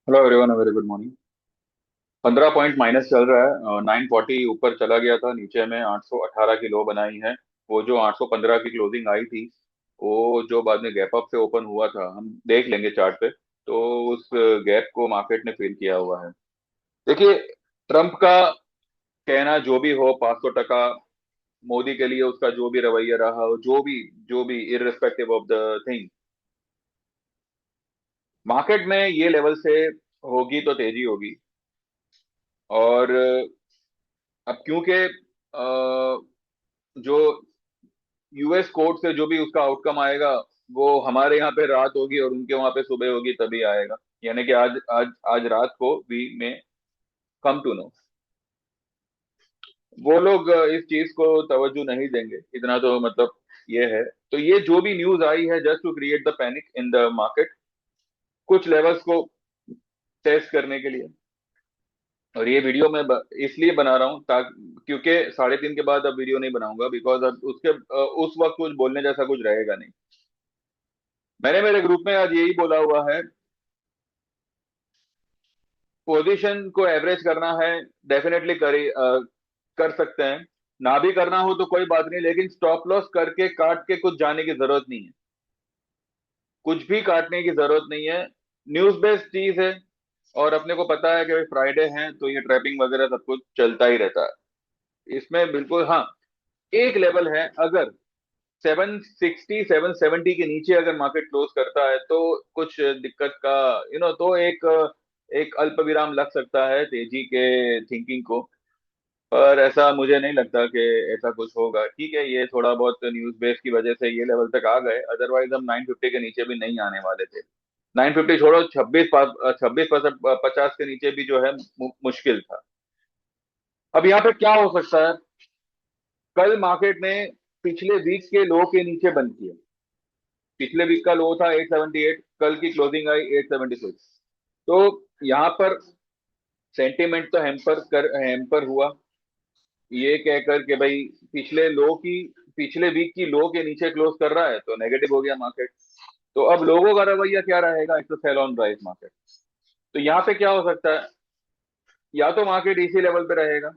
Hello everyone, very good morning. 15 point minus चल रहा है। 940 ऊपर चला गया था, नीचे में 818 की लो बनाई है। वो जो 815 की क्लोजिंग आई थी, वो जो बाद में गैप अप से ओपन हुआ था, हम देख लेंगे चार्ट पे। तो उस गैप को मार्केट ने फिल किया हुआ है। देखिए, ट्रम्प का कहना जो भी हो, 500 टका मोदी के लिए उसका जो भी रवैया रहा हो, जो भी irrespective of the thing, market में ये लेवल से होगी तो तेजी होगी। और अब क्योंकि जो यूएस कोर्ट से जो भी उसका आउटकम आएगा, वो हमारे यहाँ पे रात होगी और उनके वहां पे सुबह होगी, तभी आएगा। यानी कि आज आज आज रात को वी में कम टू नो। वो लोग इस चीज को तवज्जो नहीं देंगे, इतना तो मतलब ये है। तो ये जो भी न्यूज आई है, just to create the panic in the market, कुछ लेवल्स को टेस्ट करने के लिए। और ये वीडियो मैं इसलिए बना रहा हूँ ताकि, क्योंकि 3:30 के बाद अब वीडियो नहीं बनाऊंगा, बिकॉज अब उस वक्त कुछ बोलने जैसा कुछ रहेगा नहीं। मैंने मेरे ग्रुप में आज यही बोला हुआ है, पोजीशन को एवरेज करना है, डेफिनेटली कर सकते हैं। ना भी करना हो तो कोई बात नहीं, लेकिन स्टॉप लॉस करके काट के कुछ जाने की जरूरत नहीं है। कुछ भी काटने की जरूरत नहीं है। न्यूज बेस्ड चीज है। और अपने को पता है कि भाई फ्राइडे है, तो ये ट्रैपिंग वगैरह सब कुछ चलता ही रहता है। इसमें बिल्कुल हाँ, एक लेवल है। अगर 760 770 के नीचे अगर मार्केट क्लोज करता है, तो कुछ दिक्कत का तो एक एक अल्प विराम लग सकता है तेजी के थिंकिंग को। पर ऐसा मुझे नहीं लगता कि ऐसा कुछ होगा। ठीक है, ये थोड़ा बहुत न्यूज बेस की वजह से ये लेवल तक आ गए, अदरवाइज हम 950 के नीचे भी नहीं आने वाले थे। 950 छोड़ो, 26% 50 के नीचे भी जो है मुश्किल था। अब यहाँ पे क्या हो सकता है? कल मार्केट ने पिछले वीक के लो के नीचे बंद किया। पिछले वीक का लो था 878, कल की क्लोजिंग आई 876। तो यहाँ पर सेंटीमेंट तो हैम्पर हुआ। ये कहकर के भाई, पिछले वीक की लो के नीचे क्लोज कर रहा है, तो नेगेटिव हो गया मार्केट। तो अब लोगों का रवैया क्या रहेगा? एक तो सेल ऑन राइज मार्केट। तो यहाँ पे क्या हो सकता है? या तो मार्केट इसी लेवल पे रहेगा,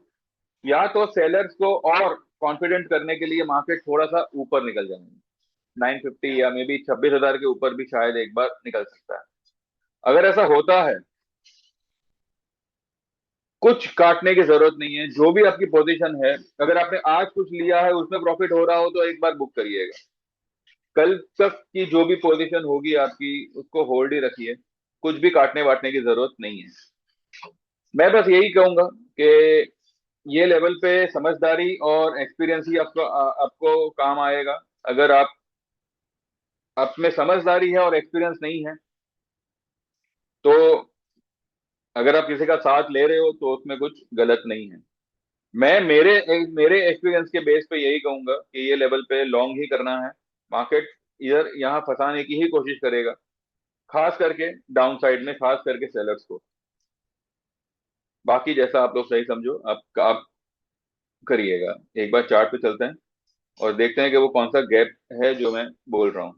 या तो सेलर्स को और कॉन्फिडेंट करने के लिए मार्केट थोड़ा सा ऊपर निकल जाएंगे। 950 या मे बी 26,000 के ऊपर भी शायद एक बार निकल सकता है। अगर ऐसा होता है, कुछ काटने की जरूरत नहीं है। जो भी आपकी पोजीशन है, अगर आपने आज कुछ लिया है, उसमें प्रॉफिट हो रहा हो, तो एक बार बुक करिएगा। कल तक की जो भी पोजीशन होगी आपकी, उसको होल्ड ही रखिए। कुछ भी काटने वाटने की जरूरत नहीं है। मैं बस यही कहूंगा कि ये लेवल पे समझदारी और एक्सपीरियंस ही आपको काम आएगा। अगर आप में समझदारी है और एक्सपीरियंस नहीं है, तो अगर आप किसी का साथ ले रहे हो, तो उसमें कुछ गलत नहीं है। मैं मेरे एक्सपीरियंस के बेस पे यही कहूंगा कि ये लेवल पे लॉन्ग ही करना है। मार्केट इधर यहाँ फंसाने की ही कोशिश करेगा, खास करके डाउन साइड में, खास करके सेलर्स को। बाकी जैसा आप लोग सही समझो, आप करिएगा। एक बार चार्ट पे चलते हैं और देखते हैं कि वो कौन सा गैप है जो मैं बोल रहा हूँ।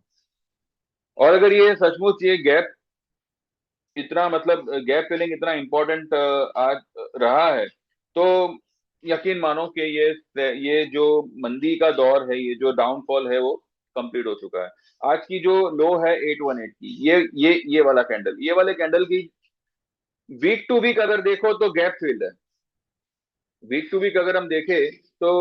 और अगर ये सचमुच ये गैप इतना, मतलब गैप फिलिंग इतना इंपॉर्टेंट आज रहा है, तो यकीन मानो कि ये जो मंदी का दौर है, ये जो डाउनफॉल है, वो कंप्लीट हो चुका है। आज की जो लो है 818 की, ये वाला कैंडल, ये वाले कैंडल की वीक टू वीक अगर देखो तो गैप फिल्ड है। वीक टू वीक अगर हम देखें तो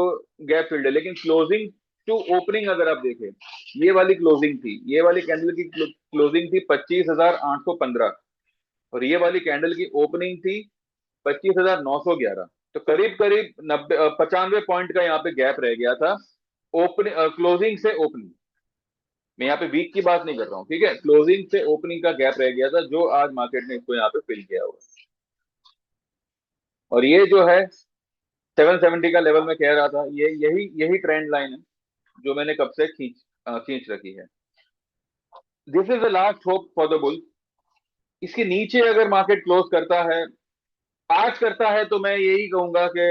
गैप फिल्ड है, लेकिन क्लोजिंग टू ओपनिंग अगर आप देखें, ये वाली क्लोजिंग थी, ये वाली कैंडल की क्लोजिंग थी 25,815, और ये वाली कैंडल की ओपनिंग थी 25,911। तो करीब करीब 95 पॉइंट का यहाँ पे गैप रह गया था, ओपन क्लोजिंग से ओपनिंग। मैं यहाँ पे वीक की बात नहीं कर रहा हूँ, ठीक है, क्लोजिंग से ओपनिंग का गैप रह गया था, जो आज मार्केट ने इसको यहाँ पे फिल किया हुआ। और ये जो है 770 का लेवल में कह रहा था, ये यही यही ट्रेंड लाइन है जो मैंने कब से खींच रखी है। This is the last hope for the bull. इसके नीचे अगर मार्केट क्लोज करता है, आज करता है, तो मैं यही कहूंगा कि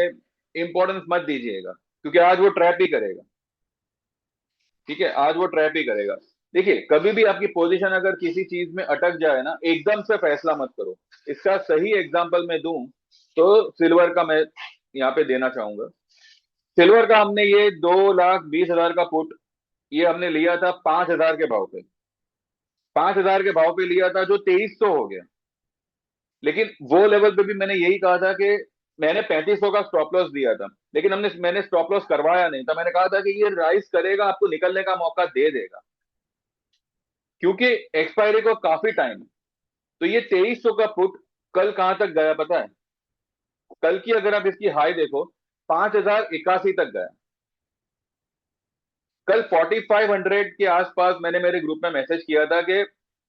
इंपॉर्टेंस मत दीजिएगा, क्योंकि आज वो ट्रैप ही करेगा। ठीक है, आज वो ट्रैप ही करेगा। देखिए, कभी भी आपकी पोजीशन अगर किसी चीज में अटक जाए ना, एकदम से फैसला मत करो। इसका सही एग्जांपल मैं दूं तो सिल्वर का मैं यहाँ पे देना चाहूंगा। सिल्वर का हमने ये 2,20,000 का पुट, ये हमने लिया था 5,000 के भाव पे। 5,000 के भाव पे लिया था, जो 2,300 हो गया। लेकिन वो लेवल पे भी मैंने यही कहा था कि मैंने 3,500 का स्टॉप लॉस दिया था, लेकिन मैंने स्टॉप लॉस करवाया नहीं था। मैंने कहा था कि ये राइज करेगा, आपको निकलने का मौका दे देगा, क्योंकि एक्सपायरी को काफी टाइम है। तो ये 2,300 का पुट कल कहां तक गया पता है? कल की अगर आप इसकी हाई देखो, 5,081 तक गया। कल 4,500 के आसपास मैंने मेरे ग्रुप में मैसेज किया था कि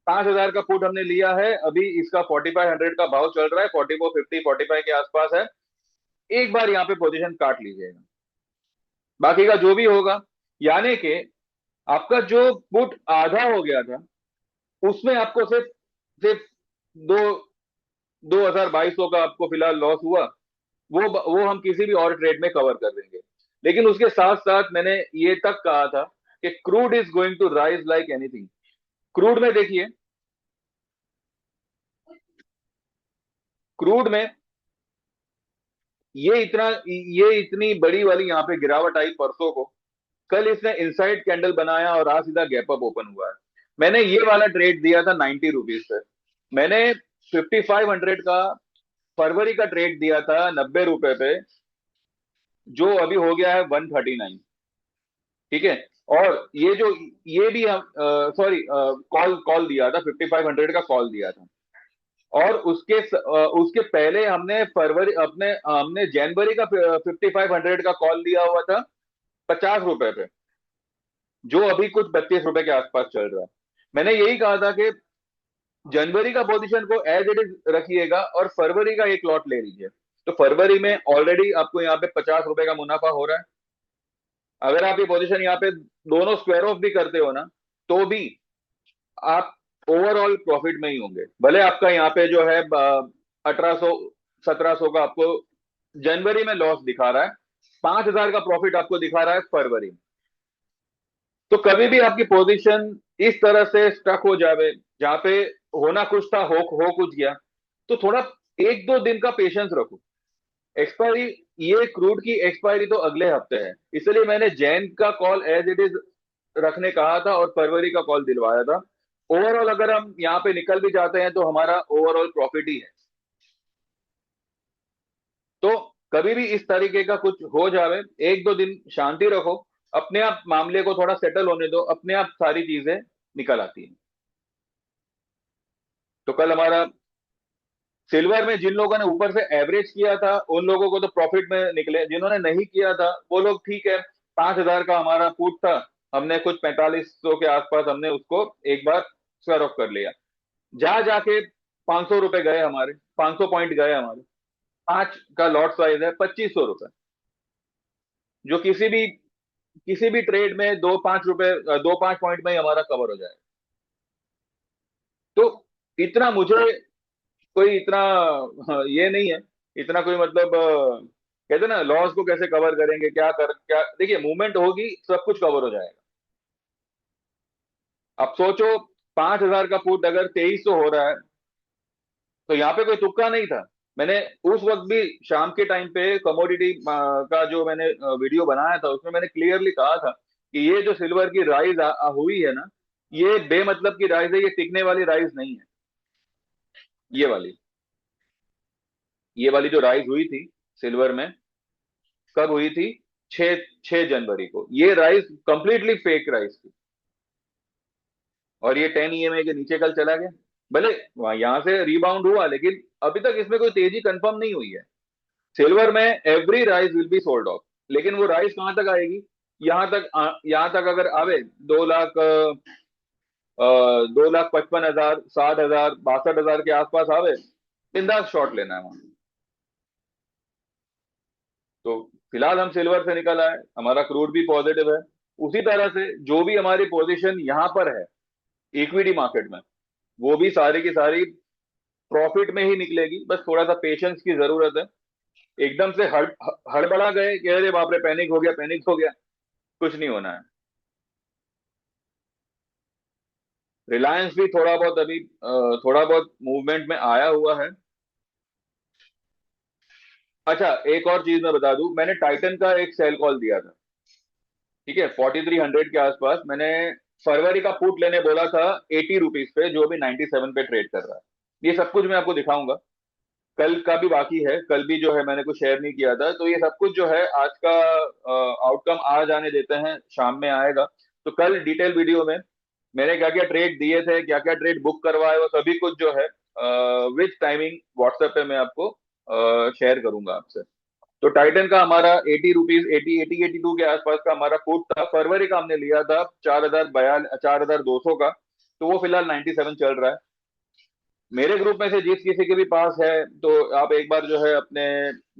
5,000 का पुट हमने लिया है, अभी इसका 4,500 का भाव चल रहा है, 44, 50, 45 के आसपास है। एक बार यहाँ पे पोजीशन काट लीजिएगा, बाकी का जो भी होगा। यानी कि आपका जो पुट आधा हो गया था, उसमें आपको सिर्फ सिर्फ दो 2,2200 का आपको फिलहाल लॉस हुआ। वो हम किसी भी और ट्रेड में कवर कर देंगे। लेकिन उसके साथ साथ मैंने ये तक कहा था कि crude is going to rise like anything. Crude में देखिए, क्रूड में ये इतनी बड़ी वाली यहाँ पे गिरावट आई परसों को। कल इसने इनसाइड कैंडल बनाया और आज सीधा गैप अप ओपन हुआ है। मैंने ये वाला ट्रेड दिया था 90 रुपीज से। मैंने 5,500 का फरवरी का ट्रेड दिया था 90 रुपए पे, जो अभी हो गया है 139। ठीक है। और ये भी हम सॉरी, कॉल कॉल दिया था, 5,500 का कॉल दिया था। और उसके पहले हमने जनवरी का 5,500 का कॉल दिया हुआ था 50 रुपए पे, जो अभी कुछ 32 रुपए के आसपास चल रहा है। मैंने यही कहा था कि जनवरी का पोजीशन को एज इट इज रखिएगा और फरवरी का एक लॉट ले लीजिए। तो फरवरी में ऑलरेडी आपको यहाँ पे 50 रुपए का मुनाफा हो रहा है। अगर आप ये पोजीशन यहाँ पे दोनों स्क्वायर ऑफ भी करते हो ना, तो भी आप ओवरऑल प्रॉफिट में ही होंगे। भले आपका यहाँ पे जो है 1,800 1700 का आपको जनवरी में लॉस दिखा रहा है, 5,000 का प्रॉफिट आपको दिखा रहा है फरवरी में। तो कभी भी आपकी पोजीशन इस तरह से स्टक हो जावे, जहां पे होना कुछ था, हो कुछ गया, तो थोड़ा 1-2 दिन का पेशेंस रखो। एक्सपायरी, ये क्रूड की एक्सपायरी तो अगले हफ्ते है, इसलिए मैंने जैन का कॉल एज इट इज रखने कहा था और फरवरी का कॉल दिलवाया था। ओवरऑल अगर हम यहाँ पे निकल भी जाते हैं तो हमारा ओवरऑल प्रॉफिट ही है। तो कभी भी इस तरीके का कुछ हो जावे, 1-2 दिन शांति रखो, अपने आप मामले को थोड़ा सेटल होने दो, अपने आप सारी चीजें निकल आती हैं। तो कल हमारा सिल्वर में जिन लोगों ने ऊपर से एवरेज किया था, उन लोगों को तो प्रॉफिट में निकले। जिन्होंने नहीं किया था वो लोग ठीक है। 5,000 का हमारा पुट था, हमने कुछ 4500 के आसपास हमने उसको एक बार स्क्वायर ऑफ कर लिया। जा जाके 500 रुपए गए हमारे, 500 पॉइंट गए हमारे। 5 का लॉट साइज है 2,500 रुपए, जो किसी भी ट्रेड में 2-5 रुपए, 2-5 पॉइंट में ही हमारा कवर हो जाएगा। तो इतना मुझे कोई इतना ये नहीं है, इतना कोई मतलब कहते हैं ना लॉस को कैसे कवर करेंगे, क्या देखिए, मूवमेंट होगी, सब कुछ कवर हो जाएगा। अब सोचो, 5,000 का पुट अगर 2,300 हो रहा है, तो यहाँ पे कोई तुक्का नहीं था। मैंने उस वक्त भी शाम के टाइम पे कमोडिटी का जो मैंने वीडियो बनाया था, उसमें मैंने क्लियरली कहा था कि ये जो सिल्वर की राइज हुई है ना, ये बेमतलब की राइज है, ये टिकने वाली राइज नहीं है। ये वाली ये वाली जो राइज हुई थी सिल्वर में, कब हुई थी? 6 जनवरी को। ये राइज कंप्लीटली फेक राइज थी, और ये 10 EMA के नीचे कल चला गया। भले वहां यहां से रिबाउंड हुआ, लेकिन अभी तक इसमें कोई तेजी कंफर्म नहीं हुई है। सिल्वर में every rise will be sold off, लेकिन वो राइज कहां तक आएगी? यहां तक अगर आवे 2 लाख, 2,55,000, 60,000, 62,000 के आसपास आवे, बिंदास शॉट लेना है वहां। तो फिलहाल हम सिल्वर से निकल आए, हमारा क्रूड भी पॉजिटिव है। उसी तरह से जो भी हमारी पोजीशन यहां पर है इक्विटी मार्केट में, वो भी सारी की सारी प्रॉफिट में ही निकलेगी। बस थोड़ा सा पेशेंस की जरूरत है। एकदम से हड़बड़ा गए कि अरे बाप रे, पैनिक हो गया, पैनिक हो गया, कुछ नहीं होना है। रिलायंस भी थोड़ा बहुत अभी थोड़ा बहुत मूवमेंट में आया हुआ है। अच्छा, एक और चीज मैं बता दूं, मैंने टाइटन का एक सेल कॉल दिया था, ठीक है, 4300 के आसपास मैंने फरवरी का पुट लेने बोला था, 80 रुपीज पे, जो भी 97 पे ट्रेड कर रहा है। ये सब कुछ मैं आपको दिखाऊंगा। कल का भी बाकी है, कल भी जो है मैंने कुछ शेयर नहीं किया था, तो ये सब कुछ जो है आज का आउटकम आज आने देते हैं, शाम में आएगा। तो कल डिटेल वीडियो में मैंने क्या क्या ट्रेड दिए थे, क्या क्या ट्रेड बुक करवाए, वो सभी कुछ जो है विथ टाइमिंग व्हाट्सएप पे मैं आपको शेयर करूंगा आपसे। तो टाइटन का हमारा 80 रुपीज, 80 82 के आसपास का हमारा पुट था, फरवरी का हमने लिया था 4200 का। तो वो फिलहाल 97 चल रहा है। मेरे ग्रुप में से जिस किसी के भी पास है, तो आप एक बार जो है अपने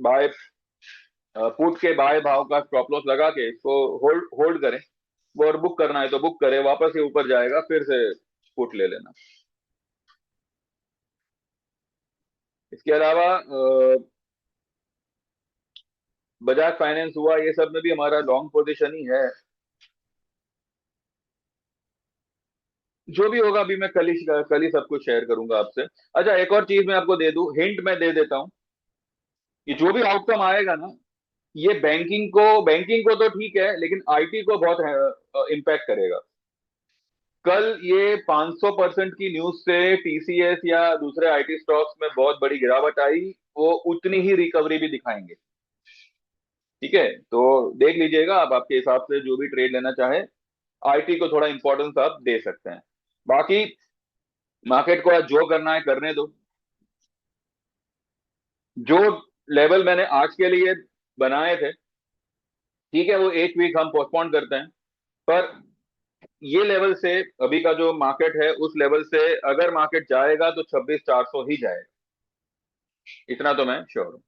बाय पुट के बाय भाव का स्टॉप लॉस लगा के इसको होल्ड होल्ड करें। वो और बुक करना है तो बुक करें, वापस ये ऊपर जाएगा फिर से पुट ले लेना। इसके अलावा बजाज फाइनेंस हुआ, ये सब में भी हमारा लॉन्ग पोजीशन ही है। जो भी होगा अभी मैं कल ही सब कुछ शेयर करूंगा आपसे। अच्छा, एक और चीज मैं आपको दे दूं, हिंट मैं दे देता हूं कि जो भी आउटकम आएगा ना, ये बैंकिंग को तो ठीक है, लेकिन आईटी को बहुत इम्पैक्ट करेगा। कल ये 500% की न्यूज से टीसीएस या दूसरे आईटी स्टॉक्स में बहुत बड़ी गिरावट आई, वो उतनी ही रिकवरी भी दिखाएंगे। ठीक है, तो देख लीजिएगा, आप आपके हिसाब से जो भी ट्रेड लेना चाहे, आईटी को थोड़ा इंपॉर्टेंस आप दे सकते हैं। बाकी मार्केट को आज जो करना है करने दो। जो लेवल मैंने आज के लिए बनाए थे, ठीक है, वो एक वीक हम पोस्टपोन करते हैं। पर ये लेवल से, अभी का जो मार्केट है उस लेवल से अगर मार्केट जाएगा तो 26,400 ही जाएगा, इतना तो मैं श्योर हूँ।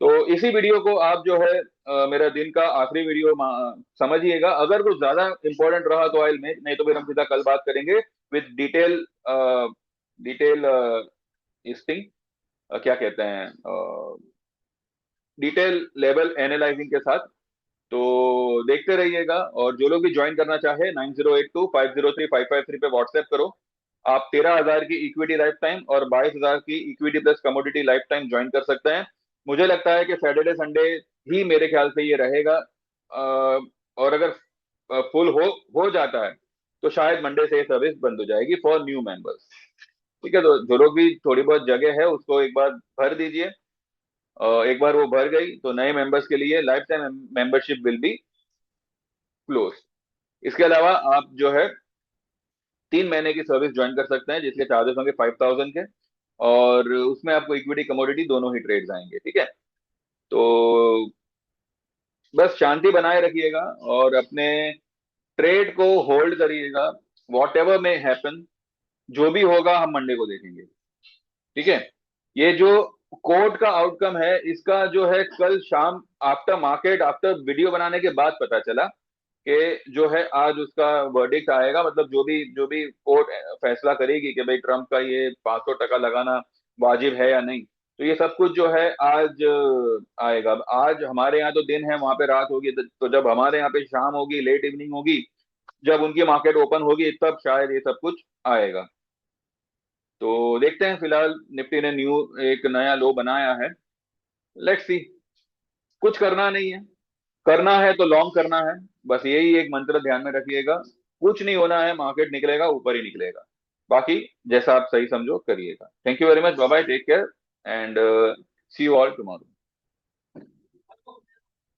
तो इसी वीडियो को आप जो है मेरा दिन का आखिरी वीडियो समझिएगा। अगर कुछ ज्यादा इंपॉर्टेंट रहा तो आई मेक, नहीं तो फिर हम सीधा कल बात करेंगे विद डिटेल, डिटेल इस थिंग, क्या कहते हैं, डिटेल लेवल एनालाइजिंग के साथ। तो देखते रहिएगा, और जो लोग भी ज्वाइन करना चाहे 9082503553 पे व्हाट्सएप करो। आप 13,000 की इक्विटी लाइफ टाइम और 22,000 की equity plus commodity life time join कर सकते हैं। मुझे लगता है कि सैटरडे संडे ही मेरे ख्याल से ये रहेगा, और अगर फुल हो जाता है तो शायद मंडे से ये सर्विस बंद हो जाएगी फॉर न्यू मेंबर्स। ठीक है, तो जो लोग भी थोड़ी बहुत जगह है उसको एक बार भर दीजिए। एक बार वो भर गई तो नए मेंबर्स के लिए life time membership will be close. इसके अलावा आप जो है 3 महीने की सर्विस ज्वाइन कर सकते हैं, जिसके चार्जेस होंगे 5,000 के, और उसमें आपको इक्विटी कमोडिटी दोनों ही ट्रेड्स आएंगे। ठीक है, तो बस शांति बनाए रखिएगा और अपने ट्रेड को होल्ड करिएगा। वॉट एवर में हैपन, जो भी होगा हम मंडे को देखेंगे। ठीक है, ये जो कोर्ट का आउटकम है इसका जो है कल शाम आफ्टर मार्केट, आफ्टर वीडियो बनाने के बाद पता चला कि जो है आज उसका वर्डिक्ट आएगा, मतलब जो भी कोर्ट फैसला करेगी कि भाई ट्रम्प का ये 500% लगाना वाजिब है या नहीं। तो ये सब कुछ जो है आज आएगा। अब आज हमारे यहाँ तो दिन है, वहां पे रात होगी, तो जब हमारे यहाँ पे शाम होगी, लेट इवनिंग होगी, जब उनकी मार्केट ओपन होगी, तब शायद ये सब कुछ आएगा। तो देखते हैं, फिलहाल निफ्टी ने एक नया लो बनाया है। Let's see. कुछ करना नहीं है, करना है तो लॉन्ग करना है, बस यही एक मंत्र ध्यान में रखिएगा। कुछ नहीं होना है, मार्केट निकलेगा ऊपर ही निकलेगा। बाकी जैसा आप सही समझो करिएगा। Thank you very much, bye bye, take care, and see you all tomorrow.